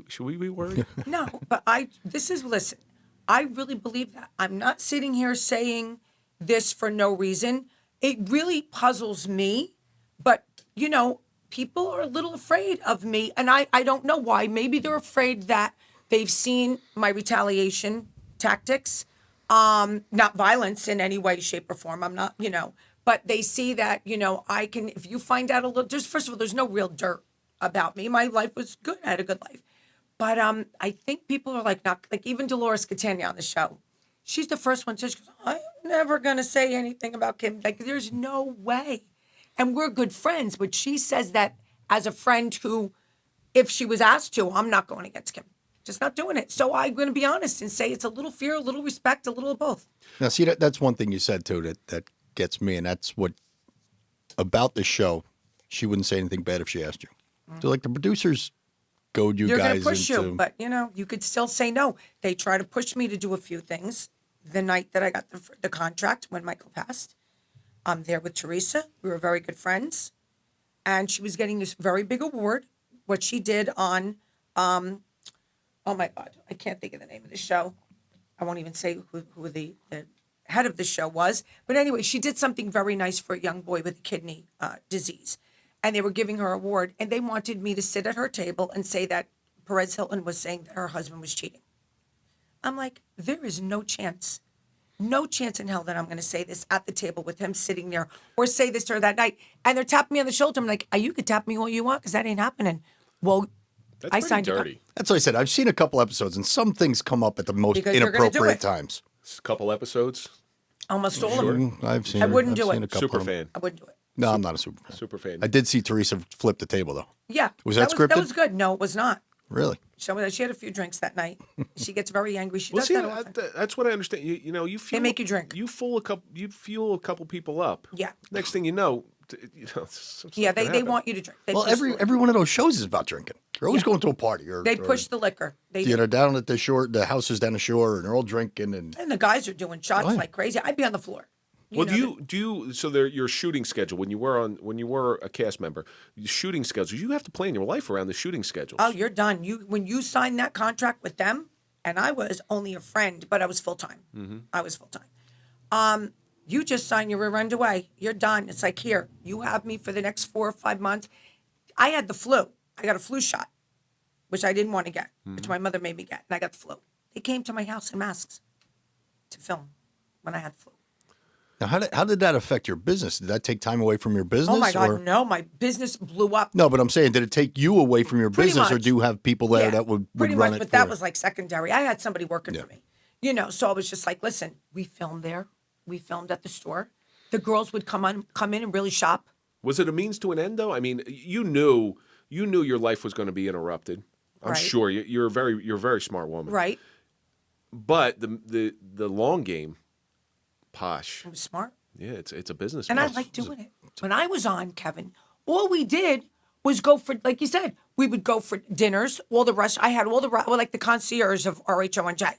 Should we be worried? No, but listen, I really believe that. I'm not sitting here saying this for no reason. It really puzzles me, but people are a little afraid of me, and I don't know why. Maybe they're afraid that they've seen my retaliation tactics, not violence in any way, shape, or form. I'm not, but they see that, I can, if you find out a little, first of all, there's no real dirt about me. My life was good. I had a good life. But I think people are not even Dolores Catania on the show. She's the first one to say, I'm never going to say anything about Kim. There's no way. And we're good friends. But she says that as a friend who, if she was asked to, I'm not going against Kim. Just not doing it. So I'm going to be honest and say it's a little fear, a little respect, a little of both. Now, see, that's one thing you said, too, that gets me. And that's what, about the show, she wouldn't say anything bad if she asked you. Mm-hmm. So, the producers goad you They're guys going to push into... you, but, you could still say no. They try to push me to do a few things. The night that I got the contract, when Michael passed, I'm there with Teresa. We were very good friends. And she was getting this very big award. What she did on, oh my God, I can't think of the name of the show. I won't even say who the head of the show was. But anyway, she did something very nice for a young boy with a kidney disease. And they were giving her an award, and they wanted me to sit at her table and say that Perez Hilton was saying that her husband was cheating. I'm like, there is no chance in hell that I'm going to say this at the table with him sitting there or say this to her that night. And they're tapping me on the shoulder. I'm like, you could tap me all you want because that ain't happening. Well, That's I signed dirty. it. That's what I said. I've seen a couple episodes, and some things come up at the most Because you're gonna do inappropriate it. times. A couple episodes. Almost all of them. I've seen. I wouldn't do seen it. a couple Super of them. fan. I wouldn't do it. No, I'm not a super fan. Super fan. I did see Teresa flip the table, though. Yeah. Was that scripted? That was good. No, it was not. Really? She had a few drinks that night. She gets very angry. She Well, does see, that all the time. that's what I understand. You fuel, They make you drink. You fuel a couple people up. Yeah. Next thing you know, Yeah, they want you to drink. They Well, push the liquor. every one of those shows is about drinking. You're always going to a party. Or, They push the liquor. They You do. know, down at the shore, the house is down the shore, and they're all drinking. And And the guys are doing shots Oh, yeah. like crazy. I'd be on the floor. Well, do you? So your shooting schedule when you were a cast member, your shooting schedules. You have to plan your life around the shooting schedules. Oh, you're done. When you signed that contract with them, and I was only a friend, but I was full time. Mm-hmm. I was full time. You just sign your rear end away. You're done. It's like, here, you have me for the next 4 or 5 months. I had the flu. I got a flu shot, which I didn't want to get, which my mother made me get, and I got the flu. They came to my house in masks to film when I had the flu. now, how did that affect your business? Did that take time away from your business? Oh my God, or? no! My business blew up. No, but I'm saying, did it take you away from your Pretty business, or much. do you have people there Yeah, that would pretty run much, it but for that you? was like secondary. I had somebody working for me, So I was just like, listen, we filmed there. We filmed at the store. The girls would come in and really shop. Was it a means to an end, though? I mean, you knew your life was going to be interrupted. I'm Right. sure you're a very smart woman. Right. But the long game, posh. I was smart. Yeah, it's a business. And I like doing it. When I was on, Kevin, all we did was go for, like you said, we would go for dinners. I had all the like the concierge of RHONJ.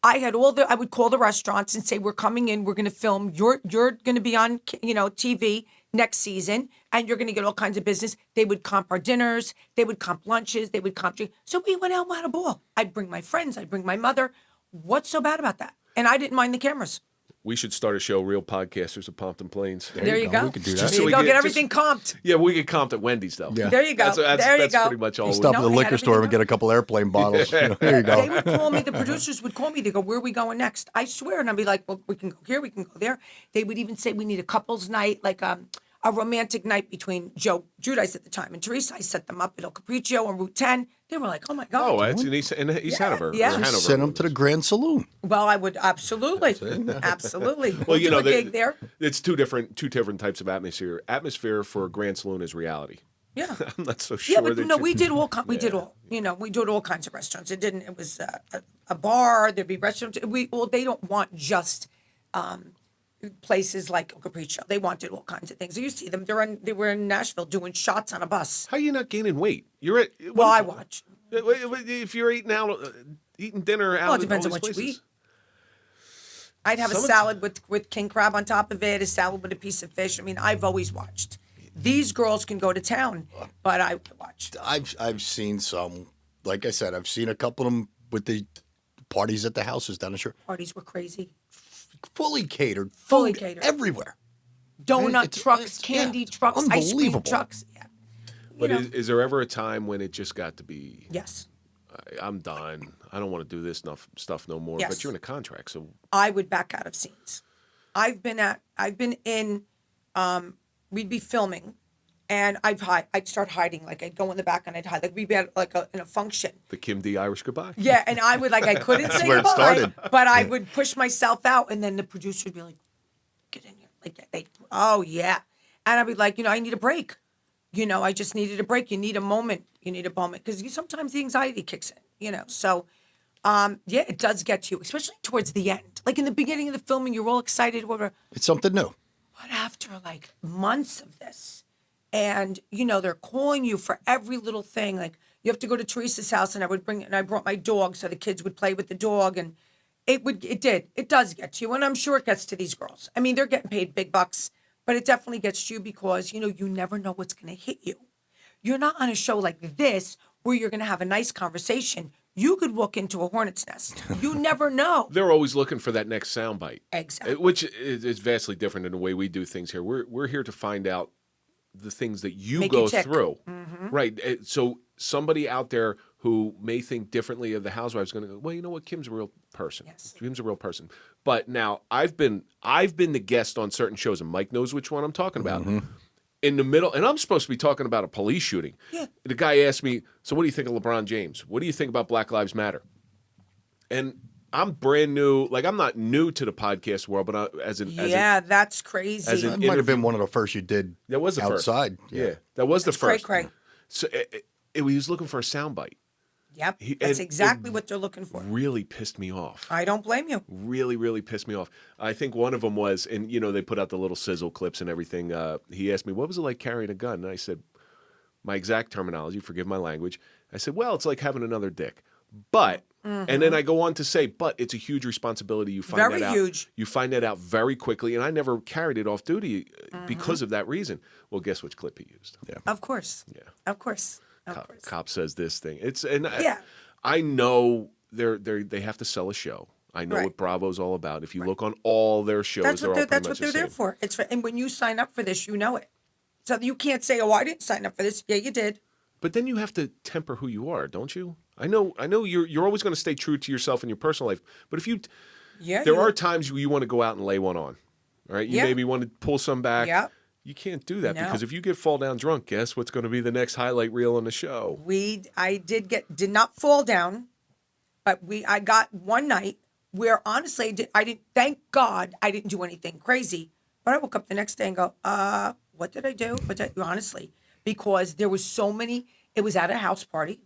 I would call the restaurants and say, we're coming in, we're going to film. You're going to be on, TV next season, and you're going to get all kinds of business. They would comp our dinners. They would comp lunches. They would comp. So we went out and had a ball. I'd bring my friends. I'd bring my mother. What's so bad about that? And I didn't mind the cameras. We should start a show, Real Podcasters of Pompton Plains. There you go. We could do that. There So you we go. get- Get everything comped. Yeah, we get comped at Wendy's, though. Yeah. There you go. That's go. pretty much all. You we- stop No, at the I had liquor store and everything get a couple airplane bottles. There you go. They would call me. The producers would call me. They go, "Where are we going next?" I swear, and I'd be like, "Well, we can go here. We can go there." They would even say, "We need a couples night, like a romantic night between Joe Giudice at the time and Teresa." I set them up at El Capriccio on Route 10. They were like, "Oh my God!" Oh, it's in East Hanover. yeah. Or Hanover. Send them to the Grand Saloon. Well, I would absolutely. Well, We'll you do know, a gig there. it's two different types of atmosphere. Atmosphere for Grand Saloon is reality. Yeah. I'm not so sure. Yeah, but that no, you- we did all. We did all. We did all kinds of restaurants. It didn't. It was a bar. There'd be restaurants. They don't want just places like El Capriccio. They wanted all kinds of things. You see them. They were in Nashville doing shots on a bus. How are you not gaining weight? You're at. Well, I watch. If you're eating out, eating dinner out. Well, it depends all on these what you places. eat. I'd have a salad with king crab on top of it, a salad with a piece of fish. I mean, I've always watched. These girls can go to town, but I watch. I've seen some like I said, I've seen a couple of them with the parties at the houses down the shore. Parties were crazy. Fully catered. Fully Food catered. everywhere. Donut It's- trucks, it's- candy it's trucks, ice cream unbelievable. trucks. Yeah. But know. is there ever a time when it just got to be, Yes. I'm done. I don't want to do this stuff no more. Yes. But you're in a contract, so I would back out of scenes. I've been in, we'd be filming and I'd start hiding. Like I'd go in the back and I'd hide. Like we'd be at in a function. the Kim D Irish goodbye. Yeah. And I would I couldn't say where it goodbye, started. but I would push myself out and then the producer would be like, get in here. Like, oh yeah. And I'd be like, I need a break. I just needed a break. You need a moment. You need a moment. Because sometimes the anxiety kicks in, So, yeah, it does get to you, especially towards the end. Like in the beginning of the filming, you're all excited, whatever. It's something new. But after like months of this, and they're calling you for every little thing. Like you have to go to Teresa's house, and I brought my dog so the kids would play with the dog, and it does get to you, and I'm sure it gets to these girls. I mean, they're getting paid big bucks, but it definitely gets to you because you never know what's going to hit you. You're not on a show like this where you're going to have a nice conversation. You could walk into a hornet's nest. You never know. They're always looking for that next soundbite. Exactly. Which is vastly different than the way we do things here. We're here to find out the things that you Make go you tick. through. Right. So somebody out there who may think differently of the Housewives is going to go, well, you know what? Kim's a real person. Yes. Kim's a real person. But now I've been the guest on certain shows, and Mike knows which one I'm talking about. In the middle, and I'm supposed to be talking about a police shooting. Yeah. The guy asked me, so what do you think of LeBron James? What do you think about Black Lives Matter? And I'm brand new. Like, I'm not new to the podcast world, but That's crazy. as an That might have been one of the first you did that was the outside. first. Yeah, that was the first. cray. So he was looking for a soundbite. Yep. He- That's and exactly it what they're looking for. Really pissed me off. I don't blame you. Really, really pissed me off. I think one of them was, and they put out the little sizzle clips and everything. He asked me, what was it like carrying a gun? And I said, my exact terminology, forgive my language. I said, well, it's like having another dick. But, and then I go on to say, but it's a huge responsibility. You find Very that out. huge. You find that out very quickly. And I never carried it off duty because of that reason. Well, guess which clip he used? Yeah. Of course. Yeah. Of course. Of course. Cop says this thing. Yeah. I know they have to sell a show. I know Right. what Bravo's all about. If you look on all their shows, That's they're what all they're, pretty that's much what they're the there same. for. And when you sign up for this, you know it. So you can't say, "Oh, I didn't sign up for this." Yeah, you did. But then you have to temper who you are, don't you? I know. You're always going to stay true to yourself in your personal life. But if Yeah. there are times you want to go out and lay one on, all right? You Yeah. maybe want to pull some back. Yeah. You can't do that No. because if you fall down drunk, guess what's going to be the next highlight reel on the show? I did not fall down, but I got one night where honestly I didn't. Thank God I didn't do anything crazy. But I woke up the next day and go, what did I do? Honestly, because there was so many. It was at a house party,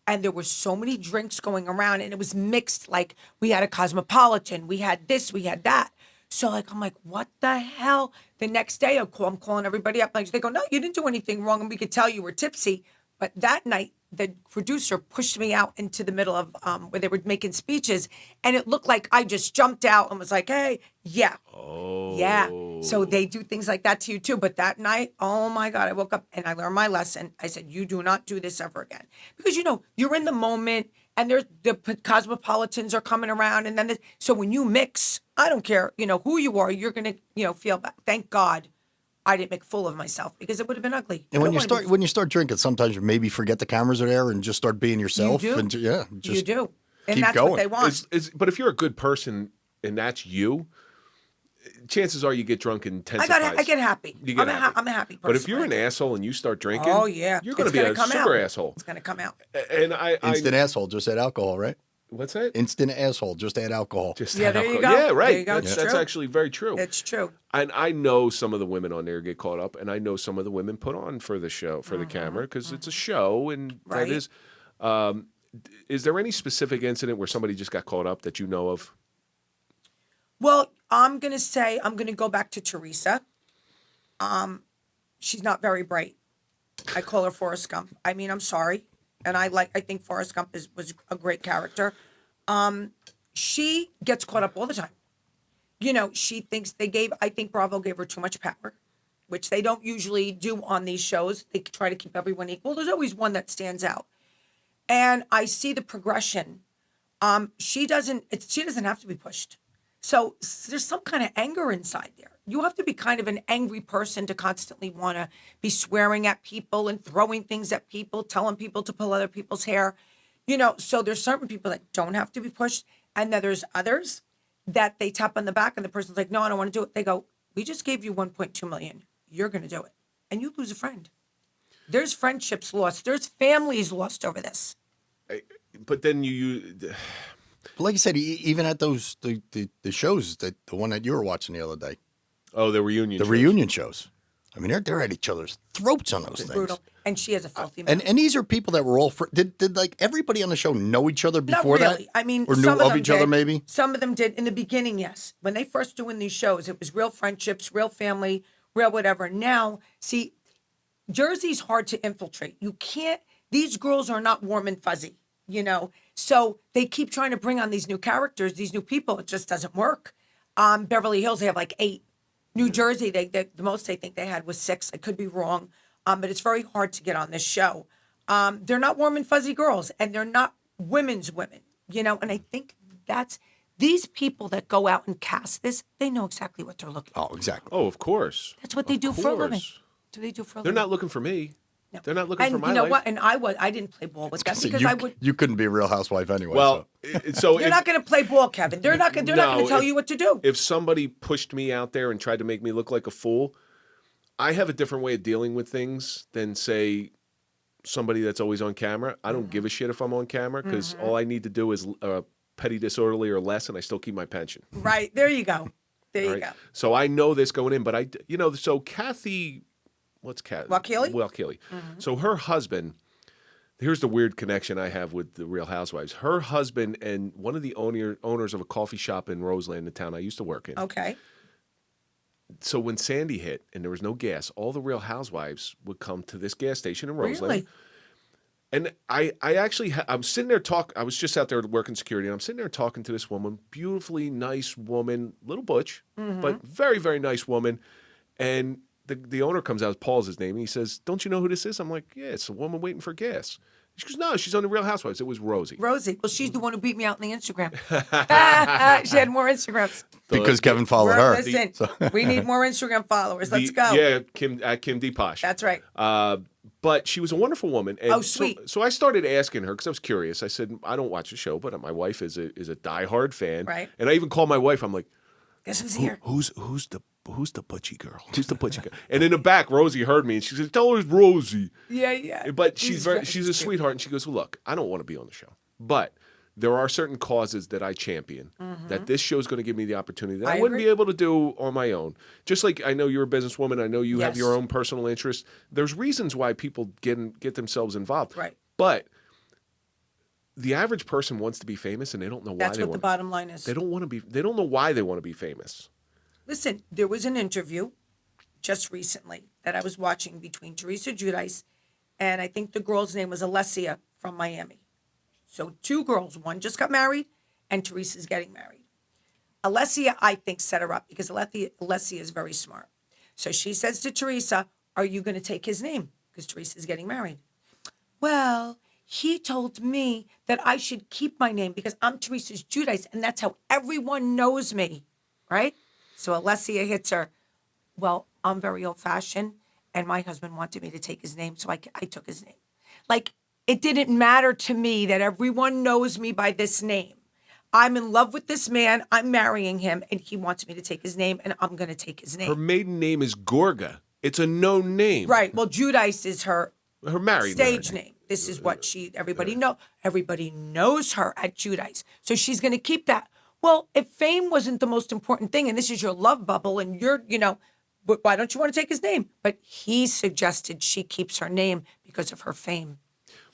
and there were so many drinks going around, and it was mixed. Like we had a Cosmopolitan, we had this, we had that. So I'm like, what the hell? The next day I'm calling everybody up. Like they go, no, you didn't do anything wrong, and we could tell you were tipsy. But that night, the producer pushed me out into the middle of where they were making speeches, and it looked like I just jumped out and was like, hey, yeah. Oh. Yeah. So they do things like that to you too. But that night, oh my God, I woke up and I learned my lesson. I said, you do not do this ever again. Because, you're in the moment and the cosmopolitans are coming around. And then, so when you mix, I don't care, who you are, you're going to, feel bad. Thank God I didn't make a fool of myself because it would have been ugly. And when you start drinking, sometimes you maybe forget the cameras are there and just start being yourself. You do. And just you do. And keep that's going. what they want. But if you're a good person and that's you, chances are you get drunk and intensifies. I get happy. You get happy. I'm a happy person. But if you're an asshole and you start drinking, oh yeah, you're going to be a super asshole. It's going to come out. And I Instant asshole, just add alcohol, right? what's that? Instant asshole, just add alcohol. Just Yeah, add there you alcohol. go. Yeah, right. There you go. That's It's true. actually very true. It's true. And I know some of the women on there get caught up, and I know some of the women put on for the show, for the camera, because it's a show, and Right. that is. Is there any specific incident where somebody just got caught up that you know of? Well, I'm going to go back to Teresa. She's not very bright. I call her Forrest Gump. I mean, I'm sorry. And I think Forrest Gump was a great character. She gets caught up all the time. She thinks I think Bravo gave her too much power, which they don't usually do on these shows. They try to keep everyone equal. There's always one that stands out. and I see the progression. She doesn't have to be pushed. So there's some kind of anger inside there. You have to be kind of an angry person to constantly want to be swearing at people and throwing things at people, telling people to pull other people's hair. So there's certain people that don't have to be pushed. And then there's others that they tap on the back and the person's like, no, I don't want to do it. They go, we just gave you 1.2 million. You're going to do it. And you lose a friend. There's friendships lost. There's families lost over this. But then you Like I said, even at those the shows, the one that you were watching the other day, the reunion. the shows. reunion shows. I mean, they're at each other's throats on those things. Brutal. And she has a filthy mouth. And these are people that were all did like everybody on the show know each other before Not really. that? I mean, or knew some of of them each other did. maybe. Some of them did in the beginning. Yes, when they first doing these shows, it was real friendships, real family, real whatever. Now, see, Jersey's hard to infiltrate. You can't. These girls are not warm and fuzzy. So they keep trying to bring on these new characters, these new people. It just doesn't work. Beverly Hills, they have like 8. New Jersey, the most I think they had was 6. I could be wrong, but it's very hard to get on this show. They're not warm and fuzzy girls, and they're not women's women, And I think that's these people that go out and cast this. They know exactly what they're looking for. Oh, exactly. Oh, of course. That's what they do for a living. course. Do they do for a They're living? not looking for me. No. They're not looking and for my you know life. what? And I didn't play ball with them So because you, I would. you couldn't be a Real Housewife anyway. Well, so They're if, not going to play ball, Kevin. They're not going to tell you what to do. if somebody pushed me out there and tried to make me look like a fool, I have a different way of dealing with things than, say, somebody that's always on camera. I don't give a shit if I'm on camera because all I need to do is petty disorderly or less, and I still keep my pension. Right. There you go. There you Right? go. So I know this going in, but so Kathy, what's Kathy? Wachili? Wachili. So her husband, here's the weird connection I have with the Real Housewives. Her husband and one of the owners of a coffee shop in Roseland, the town I used to work in. Okay. So when Sandy hit and there was no gas, all the Real Housewives would come to this gas station in Roseland. Really? And I actually, I'm sitting there I was just out there working security, and I'm sitting there talking to this woman, beautifully nice woman, little butch, but very, very nice woman. And the owner comes out, Paul's his name, and he says, "Don't you know who this is?" I'm like, "Yeah, it's a woman waiting for gas." She goes, "No, she's on the Real Housewives." It was Rosie. Rosie. Well, she's the one who beat me out on the Instagram. She had more Instagrams. because Kevin followed her. Listen, we need more Instagram followers. Let's go. Yeah, Kim DePaola. That's right. But she was a wonderful woman. And Oh, sweet. So I started asking her because I was curious. I said, I don't watch the show, but my wife is a diehard fan. Right. And I even called my wife. I'm like, Guess who's here? who's the butchy girl? Who's the butchy girl? And in the back, Rosie heard me and she said, "Tell her it's Rosie." Yeah. But she's a cute. sweetheart. And she goes, "Well, look, I don't want to be on the show, but there are certain causes that I champion that this show is going to give me the opportunity that I wouldn't agree. be able to do on my own. Just like I know you're a businesswoman, I know you have Yes. your own personal interests. There's reasons why people get themselves involved. Right. But the average person wants to be famous, and they don't know why That's they what the want. bottom line is. They don't want to be. They don't know why they want to be famous. Listen, there was an interview just recently that I was watching between Teresa Giudice and I think the girl's name was Alessia from Miami. So 2 girls, one just got married and Teresa's getting married. Alessia, I think, set her up because Alessia is very smart. So she says to Teresa, "Are you going to take his name?" Because Teresa's getting married. Well, he told me that I should keep my name because I'm Teresa's Giudice and that's how everyone knows me, right? So Alessia hits her. Well, I'm very old-fashioned, and my husband wanted me to take his name, so I took his name. Like, it didn't matter to me that everyone knows me by this name. I'm in love with this man. I'm marrying him, and he wants me to take his name, and I'm going to take his name. Her maiden name is Gorga. It's a known name. Right. Well, Giudice is her Her married stage name. name. This is what everybody knows her at Giudice. So she's going to keep that. Well, if fame wasn't the most important thing, and this is your love bubble, and but why don't you want to take his name? But he suggested she keeps her name because of her fame.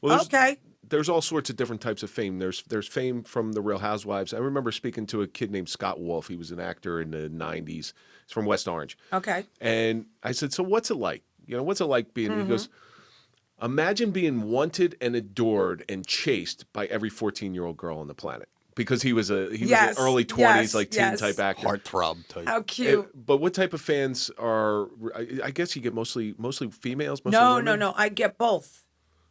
Well, Okay. There's all sorts of different types of fame. There's fame from the Real Housewives. I remember speaking to a kid named Scott Wolf. He was an actor in the 90s. He's from West Orange. Okay. And I said, "So what's it like? What's it like being?" He goes, "Imagine being wanted and adored and chased by every 14-year-old girl on the planet." Because he was Yes, an early 20s, yes, like teen yes. type actor. Heartthrob type. How cute. But what type of fans are? I guess you get mostly females. Mostly No. women? I get both.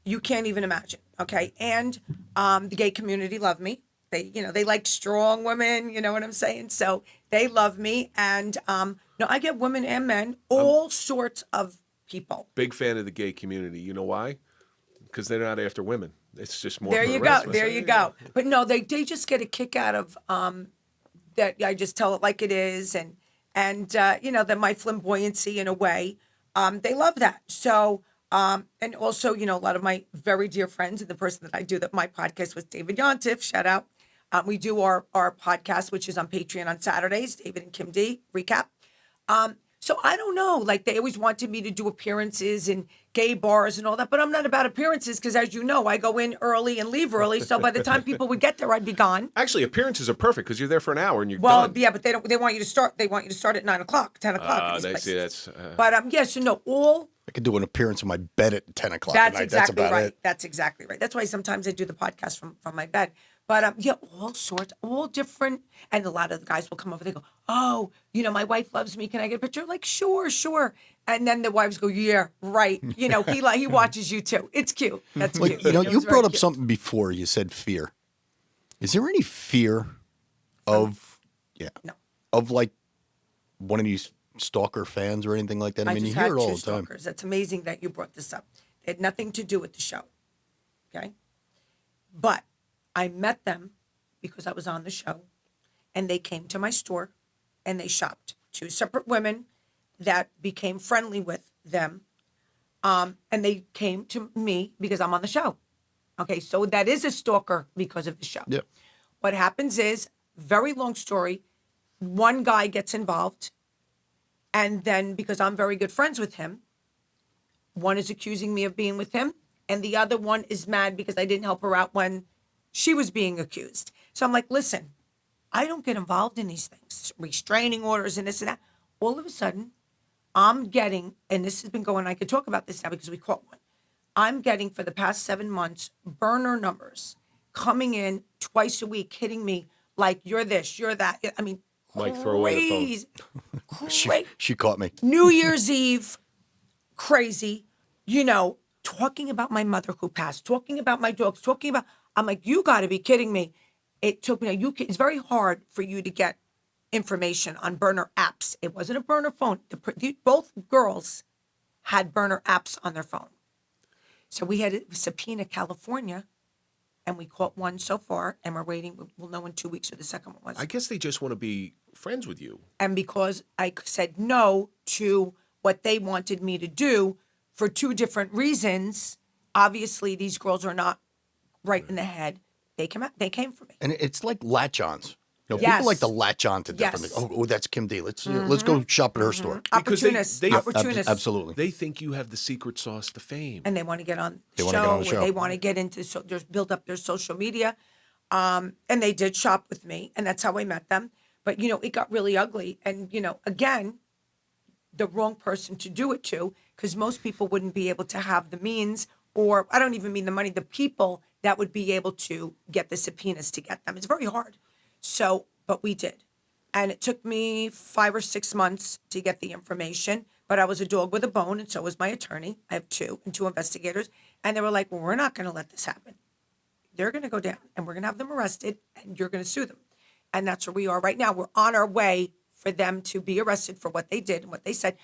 You can't even imagine. Okay, and the gay community love me. They like strong women. You know what I'm saying? So they love me, and no, I get women and men, all sorts of people. Big fan of the gay community. You know why? Because they're not after women. It's just more There for the you rest go. of us. There you go. But no, they just get a kick out of that. I just tell it like it is, and that my flamboyancy in a way. They love that. So and also a lot of my very dear friends and the person that I do my podcast with, David Yontif, shout out. We do our podcast, which is on Patreon on Saturdays. David and Kim D recap. So I don't know. Like they always wanted me to do appearances in gay bars and all that, but I'm not about appearances because, as you know, I go in early and leave early. So by the time people would get there, I'd be gone. Actually, appearances are perfect because you're there for an hour and you're Well, done. yeah, but they don't. They want you to start. They want you to start at 9 o'clock, 10 o'clock. In these See, places. that's. But yes, all. I could do an appearance in my bed at 10 o'clock That's at night. exactly That's about right. it. That's exactly right. That's why sometimes I do the podcast from my bed. But yeah, all sorts, all different. And a lot of the guys will come over. They go, "Oh, my wife loves me. Can I get a picture?" Like, sure. And then the wives go, "Yeah, right." He watches you too. It's cute. That's cute. You It was brought very up cute. something before. You said fear. Is there any fear of, No. of like one of these stalker fans or anything like that? I mean, you just hear had it all two the time. stalkers. That's amazing that you brought this up. It had nothing to do with the show. Okay. But I met them because I was on the show and they came to my store and they shopped. Two separate women that became friendly with them. And they came to me because I'm on the show. Okay. So that is a stalker because of the show. Yeah. What happens is, very long story, one guy gets involved. And then because I'm very good friends with him, one is accusing me of being with him. And the other one is mad because I didn't help her out when she was being accused. So I'm like, listen, I don't get involved in these things, restraining orders and this and that. All of a sudden, I'm getting, and this has been going, I could talk about this now because we caught one. I'm getting for the past 7 months, burner numbers coming in twice a week, hitting me like, you're this, you're that. I mean, Mike, throw away the phone. Crazy. She caught me. New Year's Eve, crazy, talking about my mother who passed, talking about my dogs, I'm like, you got to be kidding me. It took me, it's very hard for you to get information on burner apps. It wasn't a burner phone. Both girls had burner apps on their phone. So we had to subpoena California, and we caught one so far, and we're waiting. We'll know in 2 weeks who the second one was. I guess they just want to be friends with you. And because I said no to what they wanted me to do for two different reasons, obviously these girls are not right in the head. They came for me. And it's like latch-ons. Yes. People like to latch on to different Yes. things. Oh, that's Kim D. Let's go shop at her store. Because Opportunists. Opportunists. Absolutely. They think you have the secret sauce to fame. And they want to get on the wanna get on the show. show. Or they want to get into, build up their social media. And they did shop with me, and that's how I met them. But, it got really ugly. And, again, the wrong person to do it to, because most people wouldn't be able to have the means, or I don't even mean the money, the people that would be able to get the subpoenas to get them. It's very hard. So, but we did. And it took me 5 or 6 months to get the information, but I was a dog with a bone, and so was my attorney. I have two investigators. And they were like, well, we're not going to let this happen. They're going to go down, and we're going to have them arrested, and you're going to sue them. And that's where we are right now. We're on our way for them to be arrested for what they did and what they said.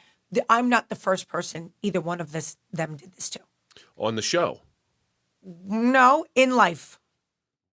I'm not the first person either one of them did this to. On the show. No, in life.